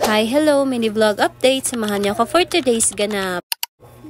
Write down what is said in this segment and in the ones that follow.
Hi, hello, mini vlog update. Samahan niyo ako for today's ganap.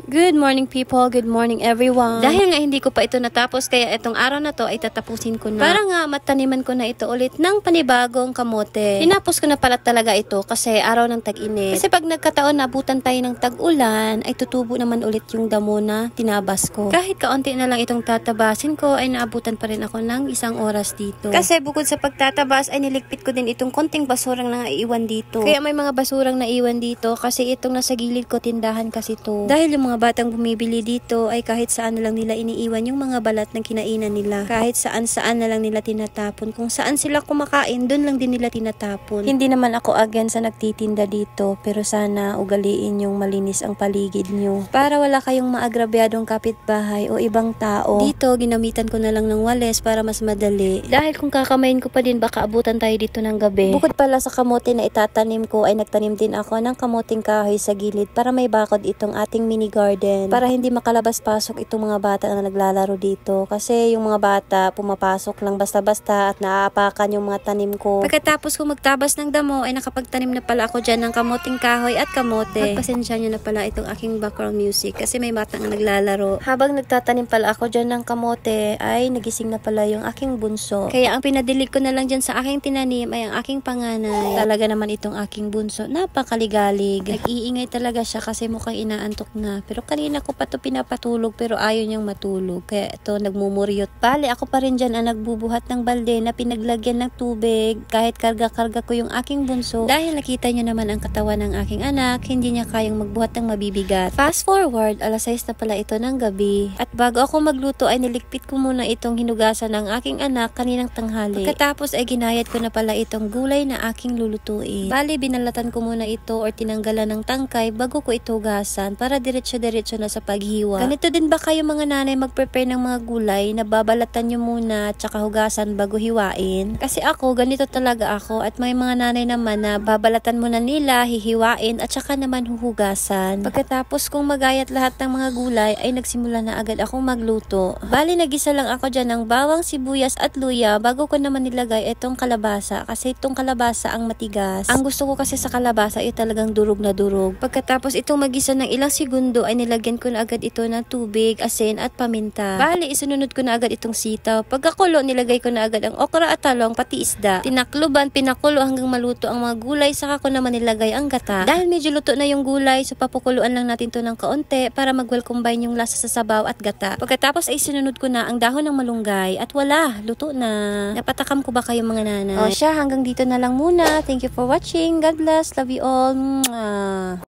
Good morning people, good morning everyone. Dahil nga hindi ko pa ito natapos, kaya itong araw na to ay tatapusin ko na. Para nga mataniman ko na ito ulit ng panibagong kamote. Tinapos ko na pala talaga ito kasi araw ng tag-init. Kasi pag nagkataon na abutan tayo ng tag-ulan, ay tutubo naman ulit yung damo na tinabas ko. Kahit kaunti na lang itong tatabasin ko, ay naabutan pa rin ako ng 1 oras dito. Kasi bukod sa pagtatabas, ay niligpit ko din itong konting basurang naiiwan dito. Kaya may mga basurang naiwan dito kasi itong nasa gilid ko, tindahan kasi to. Dahil yung mga batang bumibili dito ay kahit saan na lang nila iniiwan yung mga balat ng kinainan nila. Kahit saan na lang nila tinatapon. Kung saan sila kumakain, doon lang din nila tinatapon. Hindi naman ako against sa nagtitinda dito, pero sana ugaliin yung malinis ang paligid nyo. Para wala kayong maagrabyadong kapitbahay o ibang tao. Dito, ginamitan ko na lang ng wales para mas madali. Dahil kung kakamayin ko pa din, baka abutan tayo dito ng gabi. Bukod pala sa kamote na itatanim ko, ay nagtanim din ako ng kamuting kahoy sa gilid para may bakod itong ating mini garden. Para hindi makalabas-pasok itong mga bata na naglalaro dito. Kasi yung mga bata pumapasok lang basta-basta at naaapakan yung mga tanim ko. Pagkatapos ko magtabas ng damo ay nakapagtanim na pala ako dyan ng kamuting kahoy at kamote. At pasensya nyo na pala itong aking background music kasi may bata nga naglalaro. Habang nagtatanim pala ako dyan ng kamote ay nagising na pala yung aking bunso. Kaya ang pinadilig ko na lang dyan sa aking tinanim ay ang aking panganay. Talaga naman itong aking bunso, napakaligalig. Nag-iingay talaga siya kasi mukhang inaantok na. Pero kanina ko pa to pinapatulog pero ayaw niyang matulog. Kaya ito nagmumuryot. Bale, ako pa rin dyan ang nagbubuhat ng balde na pinaglagyan ng tubig kahit karga-karga ko yung aking bunso. Dahil nakita niyo naman ang katawan ng aking anak, hindi niya kayang magbuhat ng mabibigat. Fast forward, alas 6 na pala ito ng gabi. At bago ako magluto ay niligpit ko muna itong hinugasan ng aking anak kaninang tanghali. Pagkatapos ay ginayat ko na pala itong gulay na aking lulutuin. Bale, binalatan ko muna ito or tinanggalan ng tangkay bago ko ito hugasan para diretso-diretso na sa paghiwa. Ganito din ba kayo mga nanay mag-prepare ng mga gulay na babalatan nyo muna at saka hugasan bago hiwain? Kasi ako, ganito talaga ako at may mga nanay naman na babalatan muna nila, hihiwain at saka naman huhugasan. Pagkatapos kong magayat lahat ng mga gulay ay nagsimula na agad akong magluto. Bali, nagisa lang ako dyan ng bawang, sibuyas at luya bago ko naman nilagay itong kalabasa kasi itong kalabasa ang matigas. Ang gusto ko kasi sa kalabasa ay talagang durog na durog. Pagkatapos itong magisa ng ilang segundo ay nilagyan ko na agad ito ng tubig, asin at paminta. Bali, isununod ko na agad itong sitaw. Pagkakulo, nilagay ko na agad ang okra at talong pati isda. Tinakluban, pinakulo hanggang maluto ang mga gulay, saka ko naman nilagay ang gata. Dahil medyo luto na yung gulay, so papukuluan lang natin to ng kaunti para mag-well combine yung lasa sa sabaw at gata. Pagkatapos ay sinunod ko na ang dahon ng malunggay at wala, luto na. Napatakam ko ba kayo mga nanay? O siya, hanggang dito na lang muna. Thank you for watching. God bless. Love you all. Mwah.